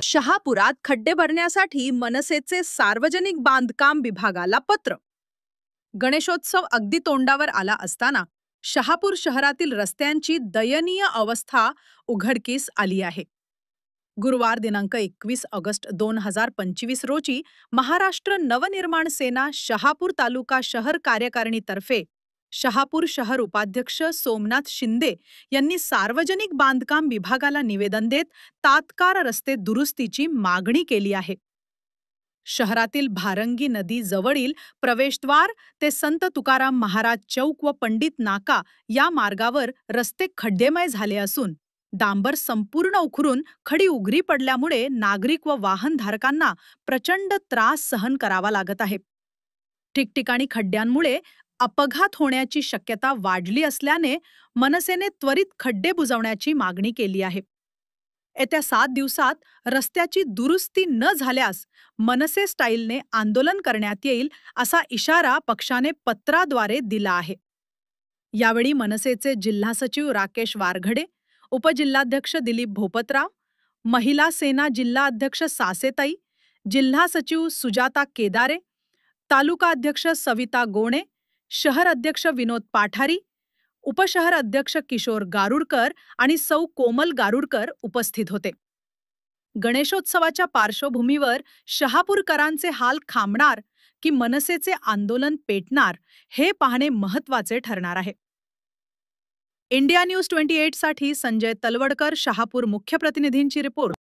शहापुरात खड्डे भरण्यासाठी मनसेचे सार्वजनिक बांधकाम विभागाला पत्र. गणेशोत्सव अगदी तोंडावर आला असताना शहापूर शहरातील रस्त्यांची दयनीय अवस्था उघडकीस आली आहे. गुरुवार दिनांक 21 ऑगस्ट 2025 रोजी महाराष्ट्र नवनिर्माण सेना शहापूर तालुका शहर कार्यकारिणीतर्फे शहापूर शहर उपाध्यक्ष सोमनाथ शिंदे यांनी सार्वजनिक बांधकाम विभागाला निवेदन देत तात्काळ रस्ते दुरुस्तीची मागणी केली आहे. शहरातील भारंगी नदी जवळील प्रवेशद्वार ते संत तुकाराम महाराज चौक व पंडित नाका या मार्गावर रस्ते खड्डेमय झाले असून डांबर संपूर्ण उखरून खडी उघडी पडल्यामुळे नागरिक व वाहनधारकांना प्रचंड त्रास सहन करावा लागत आहे. ठिकठिकाणी खड्ड्यांमुळे अपघात होण्याची शक्यता वाढली असल्याने मनसेने त्वरित खड्डे बुजवण्याची मागणी केली आहे. येत्या 7 दिवसात रस्त्याची दुरुस्ती न झाल्यास मनसे स्टाईलने आंदोलन करण्यात येईल असा इशारा पक्षाने पत्राद्वारे दिला आहे. यावेळी मनसेचे जिल्हा सचिव राकेश वारघडे, उपजिल्हाध्यक्ष दिलीप भोपतराव, महिला सेना जिल्हा अध्यक्ष सासेताई, जिल्हा सचिव सुजाता केदारे, तालुका अध्यक्ष सविता गोणे, शहर अध्यक्ष विनोद पाठारी, उपशहर अध्यक्ष किशोर गारुडकर आणि सौ कोमल गारुडकर उपस्थित होते. गणेशोत्सवाच्या पार्श्वभूमीवर शहापूरकरांचे हाल थांबणार की मनसेचे आंदोलन पेटणार हे पाहणे महत्त्वाचे ठरणार आहे. इंडिया न्यूज 28 साठी संजय तलवडकर, शहापूर मुख्य प्रतिनिधींची रिपोर्ट.